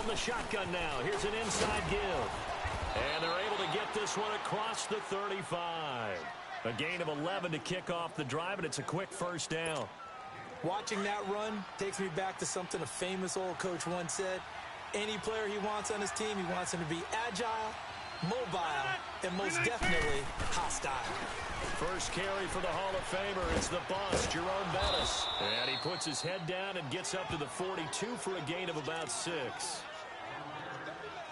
From the shotgun now, here's an inside give. And they're able to get this one across the 35. A gain of 11 to kick off the drive, and it's a quick first down. Watching that run takes me back to something a famous old coach once said. Any player he wants on his team, he wants him to be agile, mobile, and most definitely hostile. First carry for the Hall of Famer. It's the boss, Jerome Bettis. And he puts his head down and gets up to the 42 for a gain of about 6.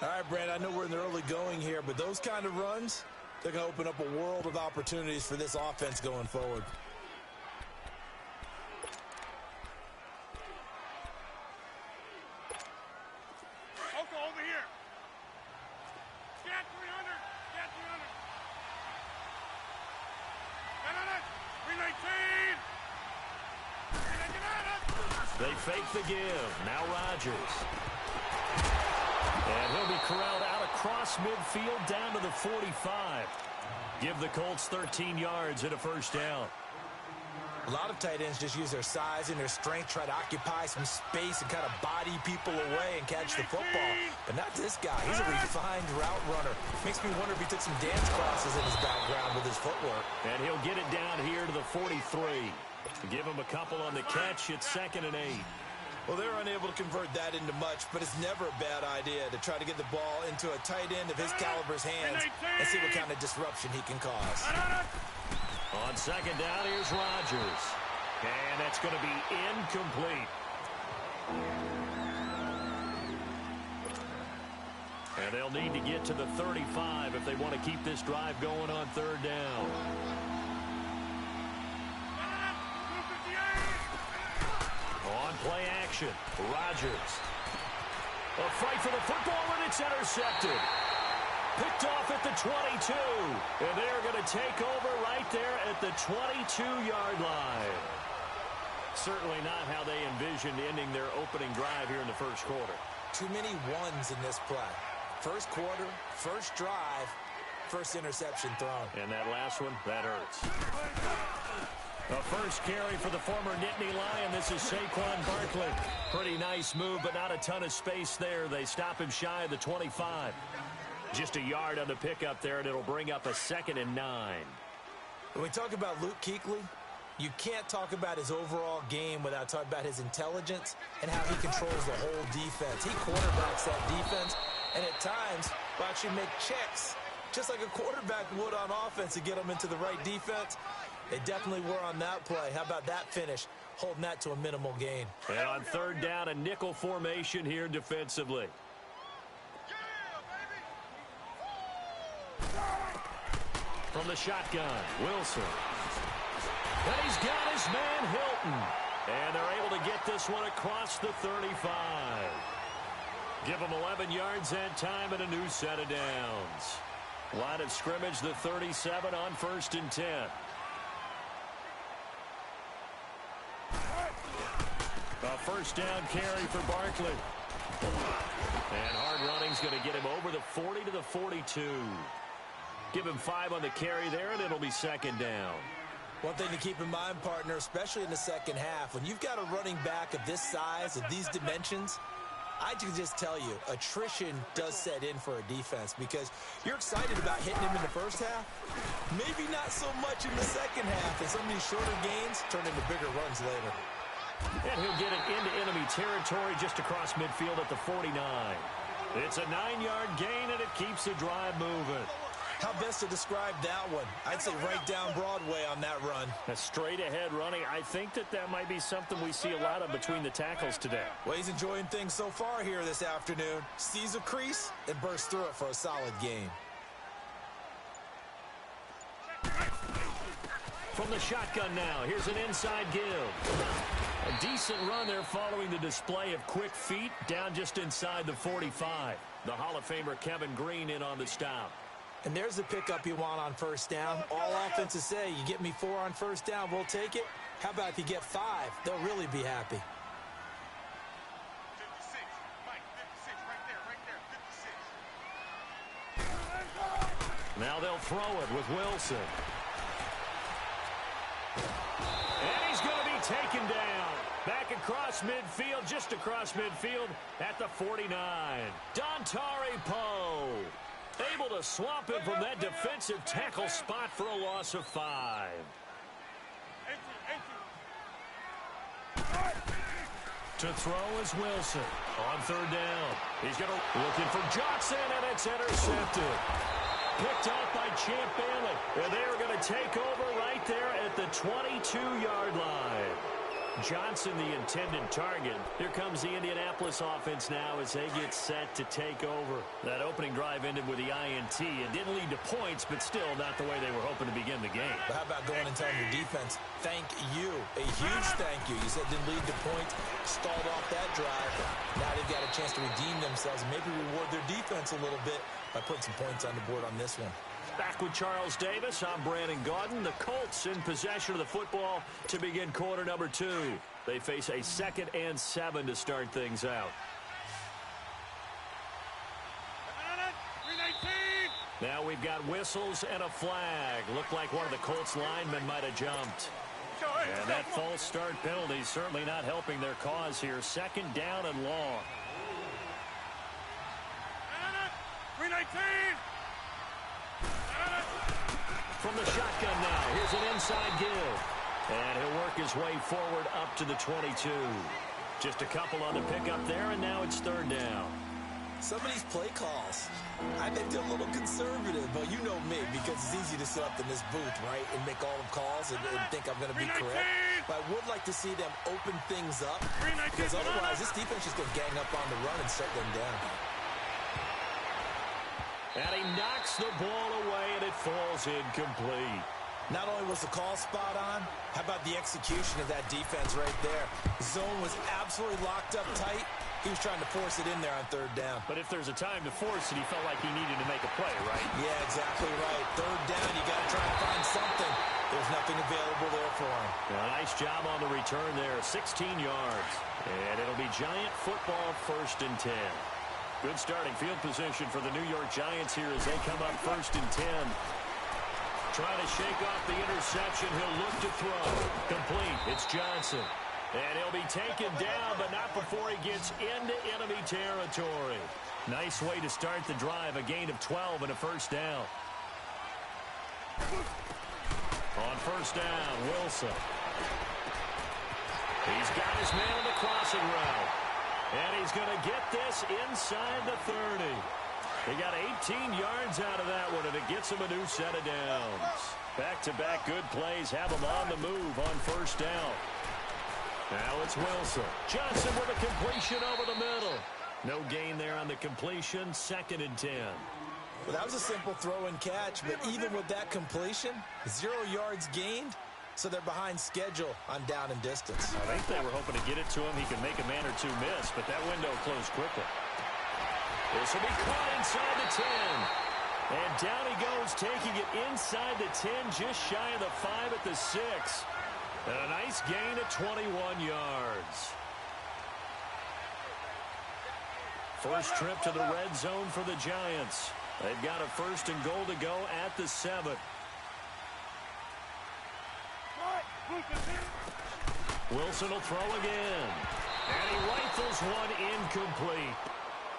All right, Brand, I know we're in the early going here, but those kind of runs, they're going to open up a world of opportunities for this offense going forward. Over here. Get 300. Get 300. 319. They fake the give. Now Rodgers. And he'll be corralled out across midfield down to the 45. Give the Colts 13 yards and a first down. A lot of tight ends just use their size and their strength, try to occupy some space and kind of body people away and catch the football. But not this guy. He's a refined route runner. Makes me wonder if he took some dance classes in his background with his footwork. And he'll get it down here to the 43. Give him a couple on the catch. It's 2nd and 8. Well, they're unable to convert that into much, but it's never a bad idea to try to get the ball into a tight end of his caliber's hands and see what kind of disruption he can cause. On 2nd down, here's Rodgers. And that's going to be incomplete. And they'll need to get to the 35 if they want to keep this drive going on 3rd down. On play action, Rodgers. A fight for the football, and it's intercepted. Picked off at the 22. And they're going to take over right there at the 22-yard line. Certainly not how they envisioned ending their opening drive here in the first quarter. Too many ones in this play. First quarter, first drive, first interception thrown. And that last one, that hurts. A first carry for the former Nittany Lion. This is Saquon Barkley. Pretty nice move, but not a ton of space there. They stop him shy of the 25. Just a yard on the pickup there, and it'll bring up a 2nd and 9. When we talk about Luke Kuechly, you can't talk about his overall game without talking about his intelligence and how he controls the whole defense. He quarterbacks that defense, and at times will actually make checks, just like a quarterback would on offense to get them into the right defense. They definitely were on that play. How about that finish, holding that to a minimal gain. And on 3rd down, a nickel formation here defensively. From the shotgun, Wilson. And he's got his man, Hilton. And they're able to get this one across the 35. Give them 11 yards that time and a new set of downs. Line of scrimmage, the 37 on 1st and 10. A first down carry for Barkley. And hard running's going to get him over the 40 to the 42. Give him 5 on the carry there, and it'll be 2nd down. One thing to keep in mind, partner, especially in the second half, when you've got a running back of this size, of these dimensions, I can just tell you, attrition does set in for a defense because you're excited about hitting him in the first half. Maybe not so much in the second half, and some of these shorter gains turn into bigger runs later. And he'll get it into enemy territory just across midfield at the 49. It's a 9-yard gain, and it keeps the drive moving. How best to describe that one? I'd say right down Broadway on that run. A straight-ahead running. I think that might be something we see a lot of between the tackles today. Well, he's enjoying things so far here this afternoon. Sees a crease and bursts through it for a solid gain. From the shotgun now, here's an inside give. A decent run there following the display of quick feet down just inside the 45. The Hall of Famer Kevin Green in on the stop. And there's the pickup you want on first down. All offenses say, you get me 4 on first down, we'll take it. How about if you get 5? They'll really be happy. 56. Mike, 56. Right there. 56. Now they'll throw it with Wilson. And he's going to be taken down. Back across midfield, just across midfield at the 49. Dontari Poe able to swamp him from that defensive tackle spot for a loss of 5. To throw is Wilson on third down. He's going to looking for Johnson, and it's intercepted. Picked off by Champ Bailey. And they're going to take over right there at the 22-yard line. Johnson, the intended target. Here comes the Indianapolis offense now as they get set to take over. That opening drive ended with the INT. It didn't lead to points, but still not the way they were hoping to begin the game. But how about going and telling your defense, thank you, a huge thank you. You said didn't lead to points, stalled off that drive. Now they've got a chance to redeem themselves and maybe reward their defense a little bit by putting some points on the board on this one. Back with Charles Davis, I'm Brandon Gaudin. The Colts in possession of the football to begin quarter number 2. They face a 2nd and 7 to start things out. Now we've got whistles and a flag. Looked like one of the Colts linemen might have jumped. And that false start penalty is certainly not helping their cause here. 2nd down and long. 319. From the shotgun now, here's an inside give. And he'll work his way forward up to the 22. Just a couple on the pickup there, and now it's 3rd down. Some of these play calls, I think they're a little conservative, but you know me, because it's easy to sit up in this booth, right, and make all the calls and think I'm going to be correct. But I would like to see them open things up, because otherwise this defense is going to gang up on the run and shut them down. And he knocks the ball away, and it falls incomplete. Not only was the call spot on, how about the execution of that defense right there? Zone was absolutely locked up tight. He was trying to force it in there on 3rd down. But if there's a time to force it, he felt like he needed to make a play, right? Yeah, exactly right. 3rd down, you got to try and find something. There's nothing available there for him. Nice job on the return there, 16 yards. And it'll be Giant football 1st and 10. Good starting field position for the New York Giants here as they come up 1st and 10. Trying to shake off the interception. He'll look to throw. Complete. It's Johnson. And he'll be taken down, but not before he gets into enemy territory. Nice way to start the drive. A gain of 12 and a 1st down. On 1st down, Wilson. He's got his man on the crossing route. And he's going to get this inside the 30. He got 18 yards out of that one, and it gets him a new set of downs. Back-to-back good plays have him on the move on 1st down. Now it's Wilson. Johnson with a completion over the middle. No gain there on the completion, 2nd and 10. Well, that was a simple throw and catch, but even with that completion, 0 yards gained, so they're behind schedule on down and distance. I think they were hoping to get it to him. He could make a man or two miss, but that window closed quickly. This will be caught inside the 10. And down he goes, taking it inside the 10, just shy of the 5 at the 6. And a nice gain of 21 yards. First trip to the red zone for the Giants. They've got a 1st and goal to go at the 7. Wilson will throw again. And he rifles one incomplete.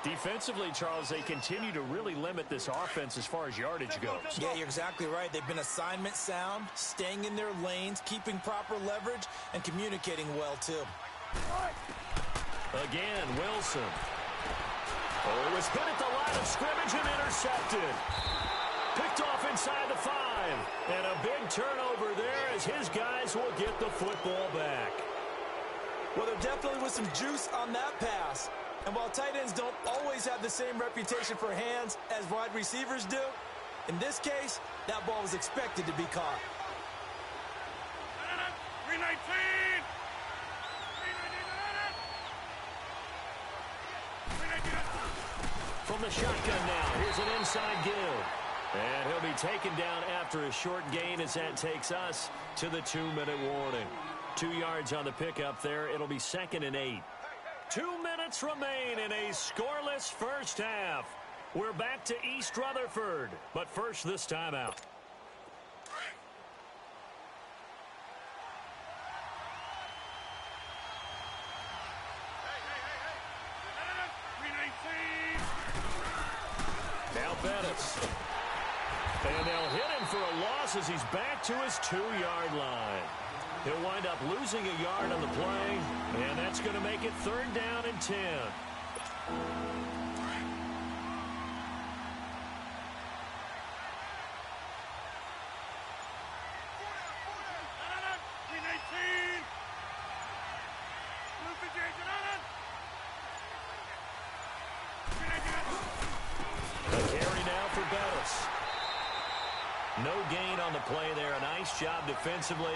Defensively, Charles, they continue to really limit this offense as far as yardage goes. Yeah, you're exactly right. They've been assignment sound, staying in their lanes, keeping proper leverage, and communicating well, too. Again, Wilson. Oh, it was hit at the line of scrimmage and intercepted. Picked off inside the 5. And a big turnover there as his guys will get the football back. Well, there definitely was some juice on that pass. And while tight ends don't always have the same reputation for hands as wide receivers do, in this case, that ball was expected to be caught. 319. From the shotgun now, here's an inside give. And he'll be taken down after a short gain as that takes us to the 2-minute warning. 2 yards on the pickup there. It'll be 2nd and 8. 2 minutes remain in a scoreless first half. We're back to East Rutherford, but first this timeout. Bettis. And they'll hit him for a loss as he's back to his 2-yard line. He'll wind up losing a yard on the play, and that's going to make it 3rd down and 10. No gain on the play there. A nice job defensively,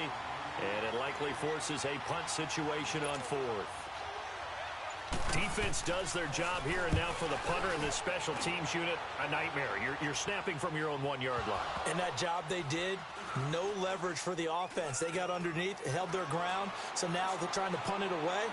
and it likely forces a punt situation on 4th. Defense does their job here, and now for the punter in this special teams unit, a nightmare. You're snapping from your own 1-yard line. And that job they did, no leverage for the offense. They got underneath, held their ground, so now they're trying to punt it away.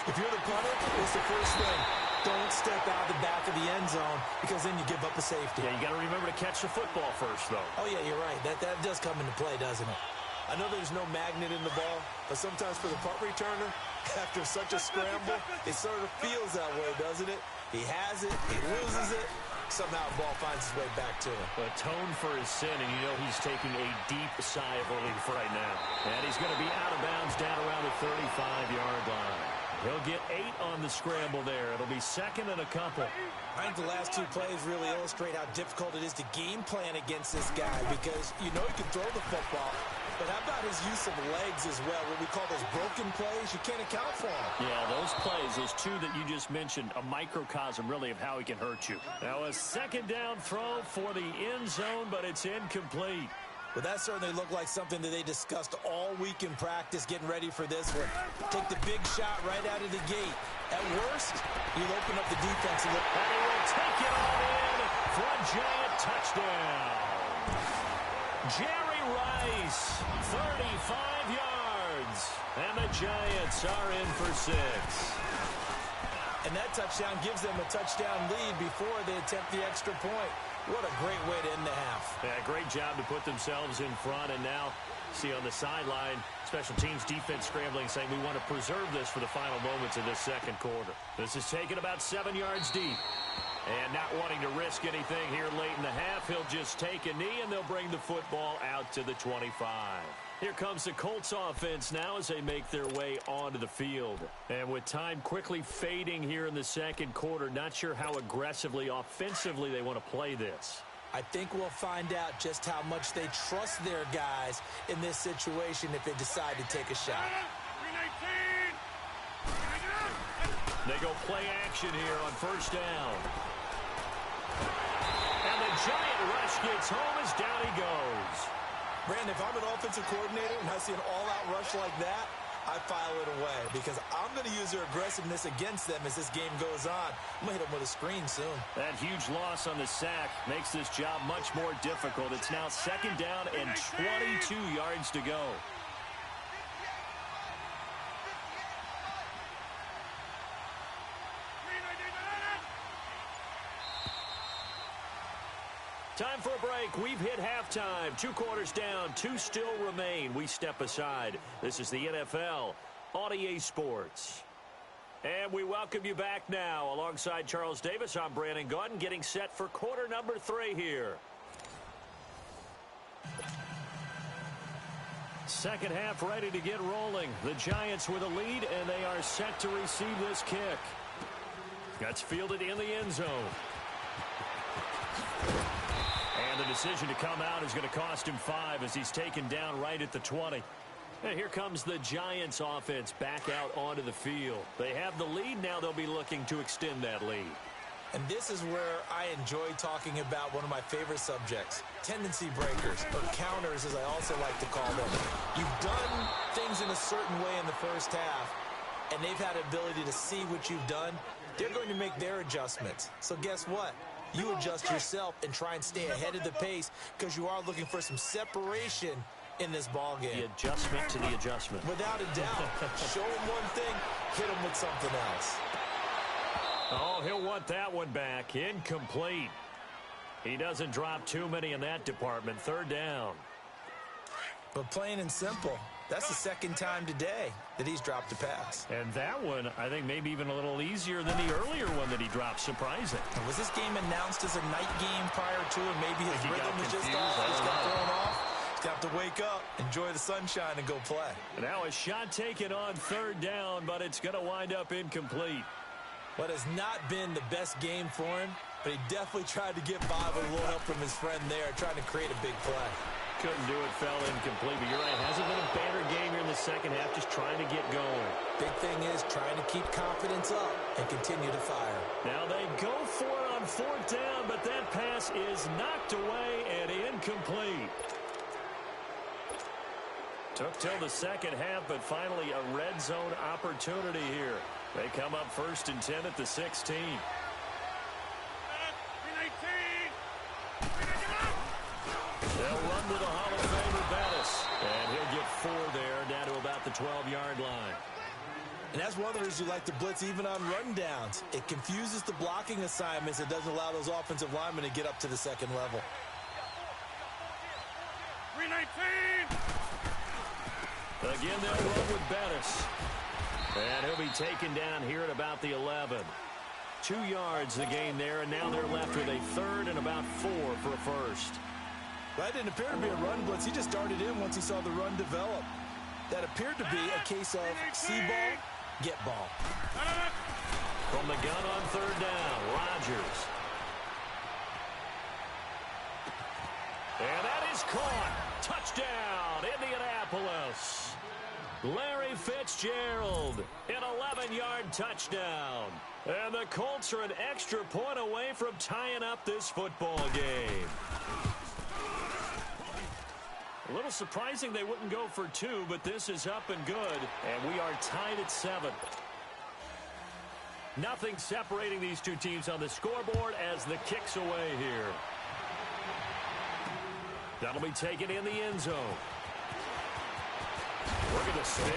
If you're the punter, it's the first thing. Don't step out the back of the end zone because then you give up a safety. Yeah, you got to remember to catch the football first, though. Oh, yeah, you're right. That does come into play, doesn't it? I know there's no magnet in the ball, but sometimes for the punt returner, after such a scramble, it sort of feels that way, doesn't it? He has it, he loses it, somehow the ball finds its way back to him. Atone for his sin, and you know he's taking a deep sigh of relief right now. And he's going to be out of bounds down around the 35-yard line. He'll get 8 on the scramble there. It'll be 2nd and a couple. I think the last 2 plays really illustrate how difficult it is to game plan against this guy because you know he can throw the football, but how about his use of legs as well? What we call those broken plays, you can't account for them. Yeah, those plays, those 2 that you just mentioned, a microcosm really of how he can hurt you. Now a 2nd down throw for the end zone, but it's incomplete. Well, that certainly looked like something that they discussed all week in practice, getting ready for this one. Take the big shot right out of the gate. At worst, you'll open up the defense a little. And he will take it all in for a Giant touchdown. Jerry Rice, 35 yards. And the Giants are in for 6. And that touchdown gives them a touchdown lead before they attempt the extra point. What a great way to end the half. Yeah, great job to put themselves in front. And now, see on the sideline, special teams defense scrambling, saying we want to preserve this for the final moments of this 2nd quarter. This is taken about 7 yards deep. And not wanting to risk anything here late in the half, he'll just take a knee, and they'll bring the football out to the 25. Here comes the Colts offense now as they make their way onto the field. And with time quickly fading here in the 2nd quarter, not sure how aggressively, offensively they want to play this. I think we'll find out just how much they trust their guys in this situation if they decide to take a shot. They go play action here on 1st down. And the Giant rush gets home as down he goes. Brandon, if I'm an offensive coordinator and I see an all-out rush like that, I file it away because I'm going to use their aggressiveness against them as this game goes on. I'm going to hit them with a screen soon. That huge loss on the sack makes this job much more difficult. It's now 2nd down and 22 yards to go. Time for a break. We've hit halftime. 2 quarters down. 2 still remain. We step aside. This is the NFL on EA Sports. And we welcome you back now. Alongside Charles Davis, I'm Brandon Gaudin, getting set for quarter number 3 here. 2nd half ready to get rolling. The Giants with a lead, and they are set to receive this kick. That's fielded in the end zone. And the decision to come out is going to cost him 5 as he's taken down right at the 20. And here comes the Giants offense back out onto the field. They have the lead. Now they'll be looking to extend that lead. And this is where I enjoy talking about one of my favorite subjects, tendency breakers, or counters as I also like to call them. You've done things in a certain way in the first half, and they've had the ability to see what you've done. They're going to make their adjustments. So guess what? You adjust yourself and try and stay ahead of the pace because you are looking for some separation in this ball game. The adjustment to the adjustment. Without a doubt. Show him one thing, hit him with something else. Oh, he'll want that one back. Incomplete. He doesn't drop too many in that department. 3rd down. But plain and simple, That's the second time today that he's dropped a pass. And that one, I think, maybe even a little easier than the earlier one that he dropped. Surprising. Was this game announced as a night game prior to it? Maybe his rhythm was just off. He's got thrown off. He's got to wake up, enjoy the sunshine, and go play. Now a shot taken on third down, but it's going to wind up incomplete. What has not been the best game for him, but he definitely tried to get by with a little help from his friend there, trying to create a big play. Couldn't do it, fell incomplete. But you're right, hasn't been a better game here in the second half, just trying to get going. Big thing is trying to keep confidence up and continue to fire. Now they go for it on fourth down, but that pass is knocked away and incomplete. Took till the second half, but finally a red zone opportunity here. They come up 1st and 10 at the 16. They'll run to the Hall of Famer Bettis, and he'll get 4 there, down to about the 12-yard line. And that's one of the reasons you like to blitz even on rundowns. It confuses the blocking assignments. It doesn't allow those offensive linemen to get up to the second level. 319. Again, they'll run with Bettis. And he'll be taken down here at about the 11. 2 yards the gain there, and now they're left with a 3rd and about 4 for a first. That didn't appear to be a run blitz. He just started in once he saw the run develop. That appeared to be a case of see ball, get ball. From the gun on third down, Rodgers. And that is caught. Touchdown, Indianapolis. Larry Fitzgerald, an 11-yard touchdown. And the Colts are an extra point away from tying up this football game. A little surprising they wouldn't go for 2, but this is up and good. And we are tied at 7. Nothing separating these two teams on the scoreboard as the kick's away here. That'll be taken in the end zone. Look at the spin.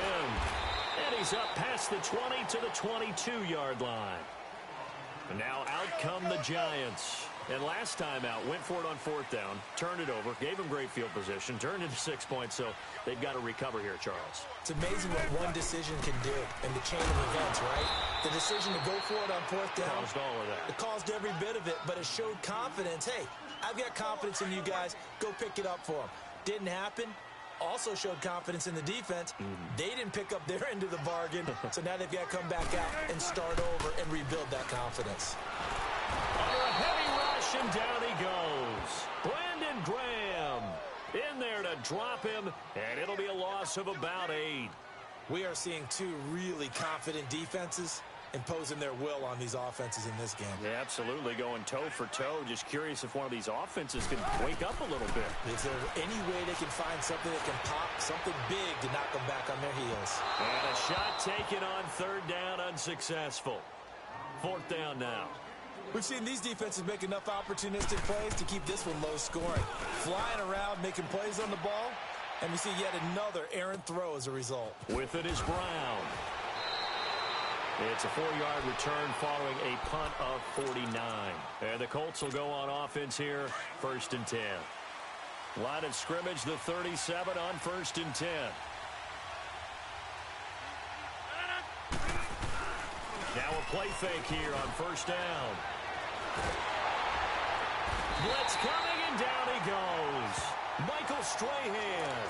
And he's up past the 20 to the 22-yard line. And now out come the Giants. And last time out, went for it on fourth down, turned it over, gave him great field position, turned into 6 points, so they've got to recover here, Charles. It's amazing what one decision can do in the chain of events, right? The decision to go for it on fourth down. Caused all of that. It caused every bit of it, but it showed confidence. Hey, I've got confidence in you guys. Go pick it up for them. Didn't happen. Also showed confidence in the defense. They didn't pick up their end of the bargain, so now they've got to come back out and start over and rebuild that confidence. Under a heavy rush, and down he goes. Brandon Graham in there to drop him, and it'll be a loss of about 8. We are seeing 2 really confident defenses imposing their will on these offenses in this game. Yeah, absolutely, going toe for toe. Just curious if one of these offenses can wake up a little bit. Is there any way they can find something that can pop, something big to knock them back on their heels? And a shot taken on third down, unsuccessful. Fourth down now. We've seen these defenses make enough opportunistic plays to keep this one low scoring. Flying around, making plays on the ball, and we see yet another errant throw as a result. With it is Brown. It's a 4-yard return following a punt of 49. And the Colts will go on offense here, 1st and 10. Line of scrimmage, the 37 on 1st and 10. Now a play fake here on 1st down. Blitz coming, and down he goes. Michael Strahan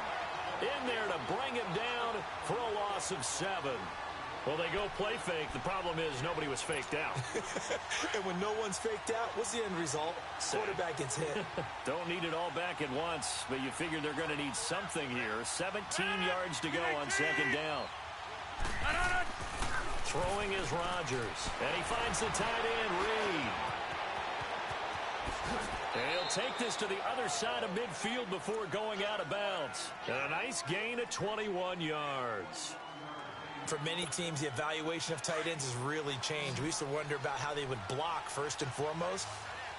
in there to bring him down for a loss of 7. Well, they go play fake. The problem is nobody was faked out. And when no one's faked out, what's the end result? Quarterback gets hit. Don't need it all back at once, but you figure they're going to need something here. 17 yards to go on 2nd down. Throwing is Rodgers, and he finds the tight end, Reed. And he'll take this to the other side of midfield before going out of bounds. And a nice gain of 21 yards. For many teams, the evaluation of tight ends has really changed. We used to wonder about how they would block first and foremost.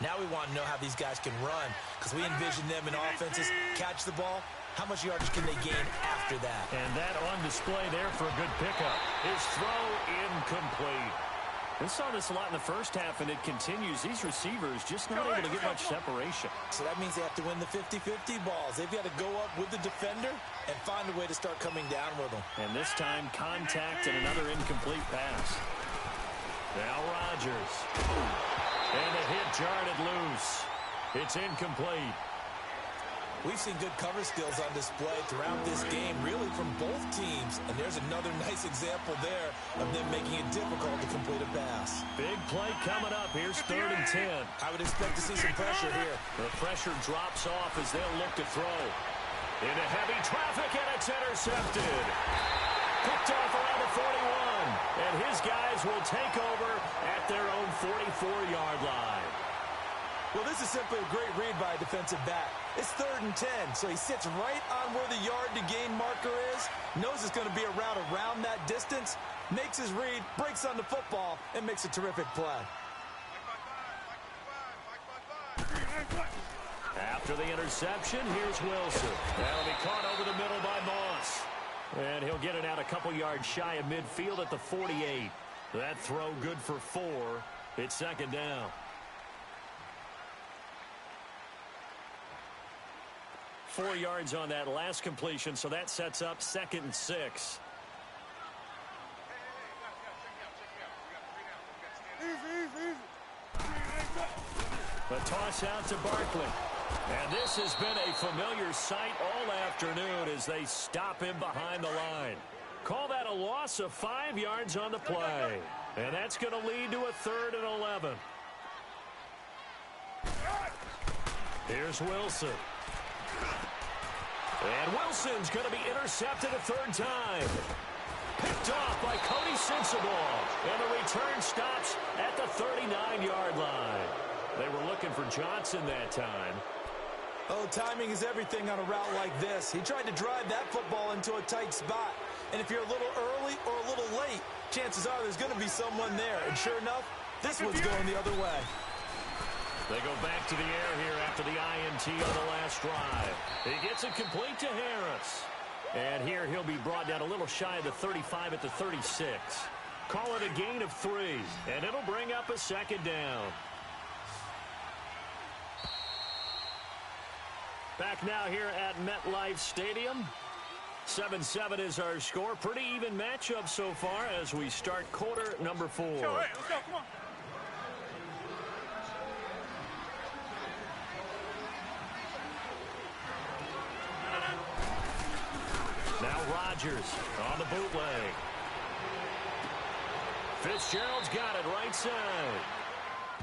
Now we want to know how these guys can run, because we envision them in offenses, catch the ball. How much yardage can they gain after that? And that on display there for a good pickup. His throw incomplete. We saw this a lot in the first half, and it continues. These receivers just not able to get much separation. So that means they have to win the 50-50 balls. They've got to go up with the defender and find a way to start coming down with them. And this time, contact and another incomplete pass. Now Rodgers. And the hit jarred it loose. It's incomplete. We've seen good cover skills on display throughout this game, really from both teams. And there's another nice example there of them making it difficult to complete a pass. Big play coming up. Here's 3rd and 10. I would expect to see some pressure here. The pressure drops off as they'll look to throw. Into heavy traffic, and it's intercepted. Picked off around the 41. And his guys will take over at their own 44-yard line. Well, this is simply a great read by a defensive back. It's 3rd and 10, so he sits right on where the yard-to-gain marker is, knows it's going to be a route around that distance, makes his read, breaks on the football, and makes a terrific play. After the interception, here's Wilson. That'll be caught over the middle by Moss. And he'll get it out a couple yards shy of midfield at the 48. That throw good for 4. It's 2nd down. 4 yards on that last completion, so that sets up 2nd and 6. The toss out to Barkley. And this has been a familiar sight all afternoon as they stop him behind the line. Call that a loss of 5 yards on the play. And that's going to lead to a 3rd and 11. Here's Wilson. And Wilson's going to be intercepted a 3rd time. Picked off by Cody Sensabaugh. And the return stops at the 39-yard line. They were looking for Johnson that time. Oh, timing is everything on a route like this. He tried to drive that football into a tight spot. And if you're a little early or a little late, chances are there's going to be someone there. And sure enough, this one's going the other way. They go back to the air here after the INT on the last drive. He gets it complete to Harris. And here he'll be brought down a little shy of the 35 at the 36. Call it a gain of 3, and it'll bring up a 2nd down. Back now here at MetLife Stadium. 7-7 is our score. Pretty even matchup so far as we start quarter number 4. Let's go, come on. Now Rodgers on the bootleg. Fitzgerald's got it right side.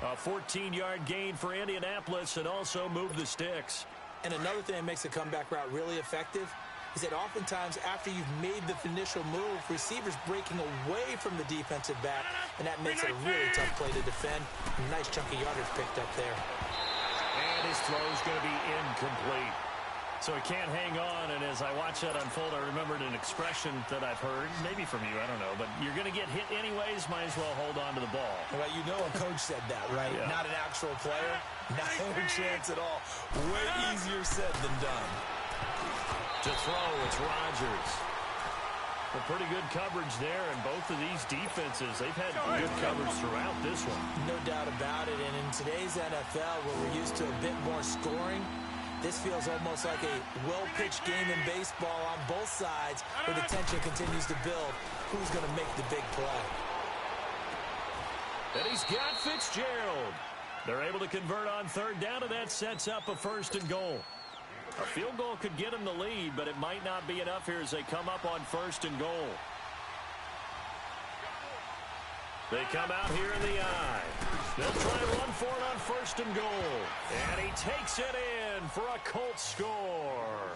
A 14-yard gain for Indianapolis and also moved the sticks. And another thing that makes a comeback route really effective is that oftentimes after you've made the initial move, receivers breaking away from the defensive back, and that makes it a really tough play to defend. Nice chunky yardage picked up there. And his throw's going to be incomplete. So he can't hang on, and as I watch that unfold, I remembered an expression that I've heard, maybe from you, I don't know, but you're going to get hit anyways, might as well hold on to the ball. Well, you know a coach said that, right? Yeah. Not an actual player. Not a chance at all. Way easier said than done. To throw, it's Rodgers. A pretty good coverage there, and both of these defenses, they've had good coverage throughout this one. No doubt about it, and in today's NFL, where we're used to a bit more scoring, this feels almost like a well-pitched game in baseball on both sides where the tension continues to build. Who's going to make the big play? And he's got Fitzgerald. They're able to convert on 3rd down, and that sets up a 1st and goal. A field goal could get them the lead, but it might not be enough here as they come up on 1st and goal. They come out here in the eye. They'll try and run for it on 1st and goal. And he takes it in for a Colts score.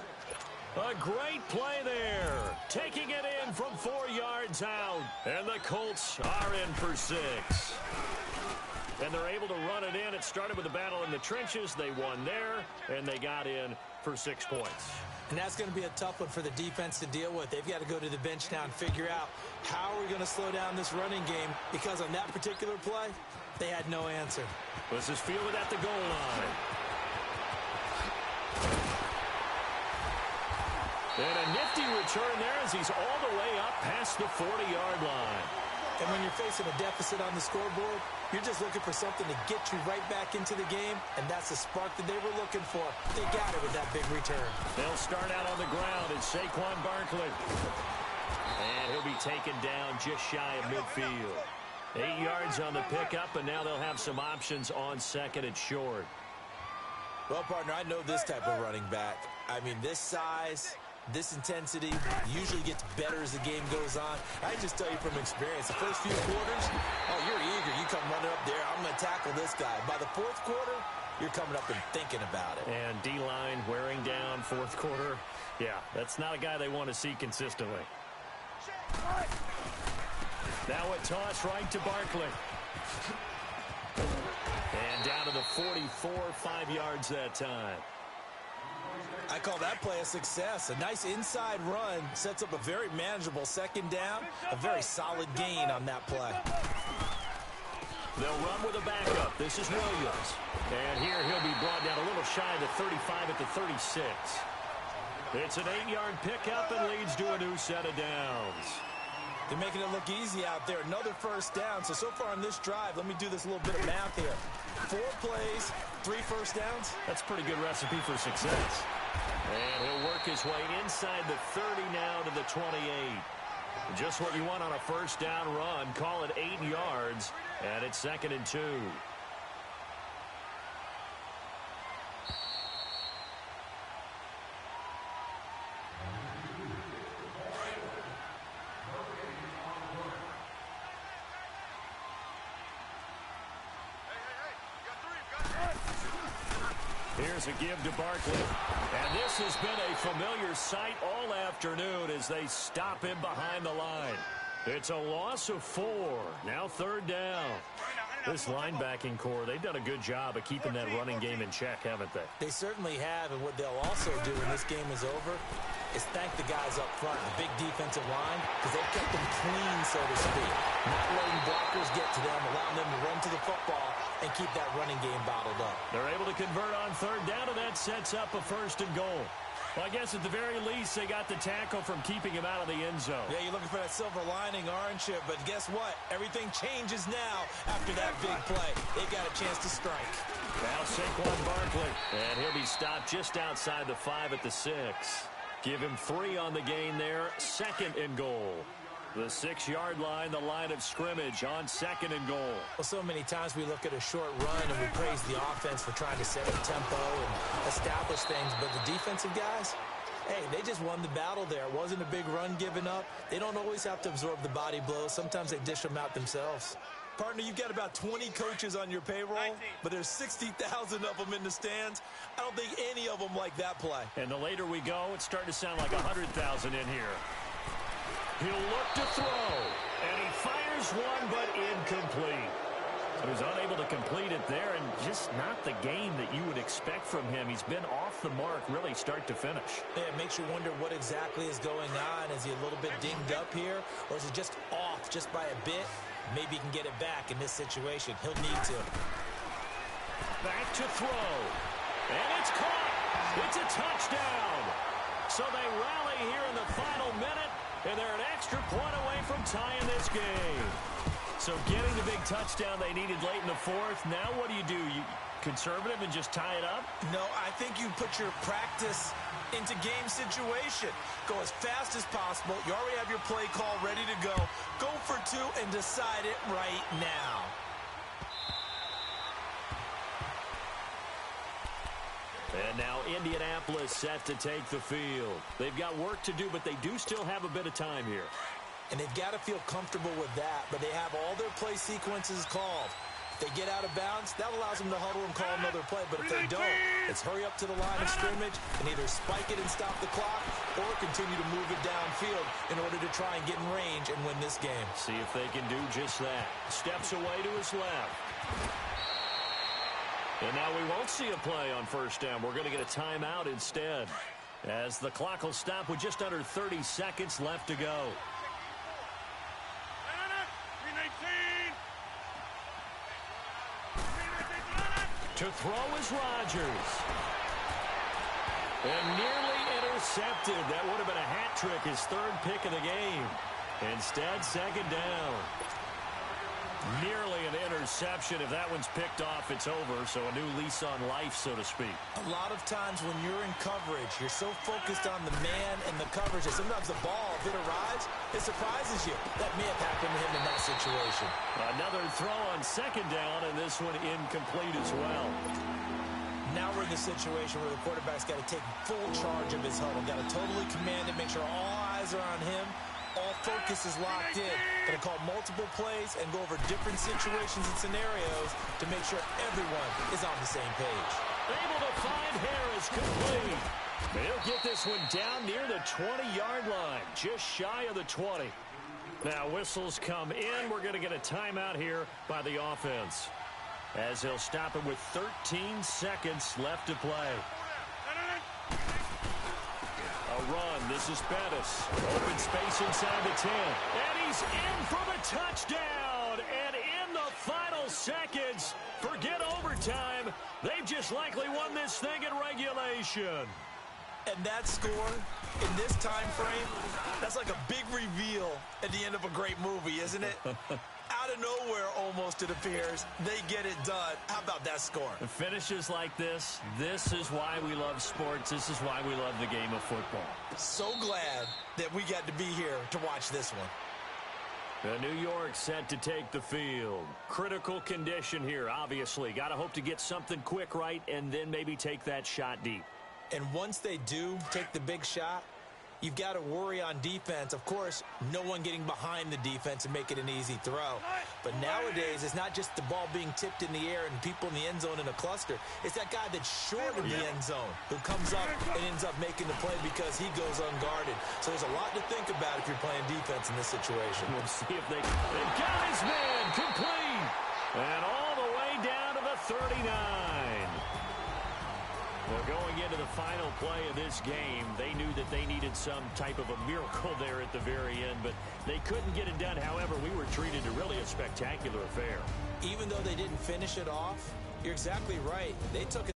A great play there. Taking it in from 4 yards out. And the Colts are in for 6. And they're able to run it in. It started with a battle in the trenches. They won there, and they got in for 6 points. And that's going to be a tough one for the defense to deal with. They've got to go to the bench now and figure out how are we going to slow down this running game, because on that particular play, they had no answer. This is fielded at the goal line. And a nifty return there as he's all the way up past the 40-yard line. And when you're facing a deficit on the scoreboard, you're just looking for something to get you right back into the game, and that's the spark that they were looking for. They got it with that big return. They'll start out on the ground as Saquon Barkley. And he'll be taken down just shy of midfield. 8 yards on the pickup, and now they'll have some options on second and short. Well, partner, I know this type of running back. I mean, this size, this intensity usually gets better as the game goes on. I can just tell you from experience, the first few quarters, oh, you're eager. You come running up there, I'm going to tackle this guy. By the fourth quarter, you're coming up and thinking about it. And D-line wearing down fourth quarter. Yeah, that's not a guy they want to see consistently. Now a toss right to Barkley. And down to the 44, 5 yards that time. I call that play a success. A nice inside run sets up a very manageable second down. A very solid gain on that play. They'll run with a backup. This is Williams. And here he'll be brought down a little shy of the 35 at the 36. It's an 8-yard pickup and leads to a new set of downs. They're making it look easy out there. Another first down. So far on this drive, let me do this little bit of math here. 4 plays, 3 first downs. That's a pretty good recipe for success. And he'll work his way inside the 30 now to the 28. Just what you want on a first down run. Call it 8 yards, and it's 2nd and 2. Here's a give to Barkley. And this has been a familiar sight all afternoon as they stop him behind the line. It's a loss of 4. Now 3rd down. This linebacking core, they've done a good job of keeping that running game in check, haven't they? They certainly have, and what they'll also do when this game is over is thank the guys up front, the big defensive line, because they've kept them clean, so to speak. Not letting blockers get to them, allowing them to run to the football and keep that running game bottled up. They're able to convert on 3rd down, and that sets up a 1st and goal. Well, I guess at the very least, they got the tackle from keeping him out of the end zone. Yeah, you're looking for that silver lining, aren't you? But guess what? Everything changes now after that big play. They got a chance to strike. Now Saquon Barkley. And he'll be stopped just outside the 5 at the 6. Give him 3 on the gain there. 2nd and goal. The 6-yard line, the line of scrimmage on 2nd and goal. Well, so many times we look at a short run and we praise the offense for trying to set up tempo and establish things. But the defensive guys, hey, they just won the battle there. It wasn't a big run given up. They don't always have to absorb the body blows. Sometimes they dish them out themselves. Partner, you've got about 20 coaches on your payroll, but there's 60,000 of them in the stands. I don't think any of them like that play. And the later we go, it's starting to sound like 100,000 in here. He'll look to throw, and he fires one, but incomplete. He was unable to complete it there, and just not the game that you would expect from him. He's been off the mark, really, start to finish. Yeah, it makes you wonder what exactly is going on. Is he a little bit dinged up here, or is it just off just by a bit? Maybe he can get it back in this situation. He'll need to. Back to throw, and it's caught. It's a touchdown. So they rally here in the final minute. And they're an extra point away from tying this game. So getting the big touchdown they needed late in the 4th. Now what do? You conservative and just tie it up? No, I think you put your practice into game situation. Go as fast as possible. You already have your play call ready to go. Go for 2 and decide it right now. And now Indianapolis set to take the field. They've got work to do, but they do still have a bit of time here. And they've got to feel comfortable with that, but they have all their play sequences called. If they get out of bounds, that allows them to huddle and call another play, but if they don't, it's hurry up to the line of scrimmage and either spike it and stop the clock or continue to move it downfield in order to try and get in range and win this game. See if they can do just that. Steps away to his left. And now we won't see a play on 1st down. We're going to get a timeout instead, as the clock will stop with just under 30 seconds left to go. 319. To throw is Rodgers. And nearly intercepted. That would have been a hat trick, his 3rd pick of the game. Instead, 2nd down. Nearly an interception. If that one's picked off, it's over. So a new lease on life, so to speak. A lot of times when you're in coverage, you're so focused on the man and the coverage that sometimes the ball, if it arrives, it surprises you. That may have happened to him in that situation. Another throw on second down, and this one incomplete as well. Now we're in the situation where the quarterback's got to take full charge of his huddle. Got to totally command it, make sure all eyes are on him. All focus is locked in. Going to call multiple plays and go over different situations and scenarios to make sure everyone is on the same page. Able to find Harris complete. He'll get this one down near the 20-yard line, just shy of the 20. Now whistles come in. We're going to get a timeout here by the offense, as he'll stop it with 13 seconds left to play. A run. This is Bettis. Open space inside the 10. And he's in for the touchdown. And in the final seconds, forget overtime. They've just likely won this thing in regulation. And that score in this time frame, that's like a big reveal at the end of a great movie, isn't it? Out of nowhere, almost, it appears, they get it done. How about that score? Finishes like this is why we love sports. This is why we love the game of football. So glad that we got to be here to watch this one. The New York set to take the field. Critical condition here, obviously. Got to hope to get something quick right and then maybe take that shot deep. And once they do take the big shot, you've got to worry on defense. Of course, no one getting behind the defense and make it an easy throw. But nowadays, it's not just the ball being tipped in the air and people in the end zone in a cluster. It's that guy that's short of the end zone who comes up and ends up making the play because he goes unguarded. So there's a lot to think about if you're playing defense in this situation. We'll see if they got his man complete. And all the way down to the 39. Well, going into the final play of this game, they knew that they needed some type of a miracle there at the very end, but they couldn't get it done. However, we were treated to really a spectacular affair. Even though they didn't finish it off, you're exactly right. They took it.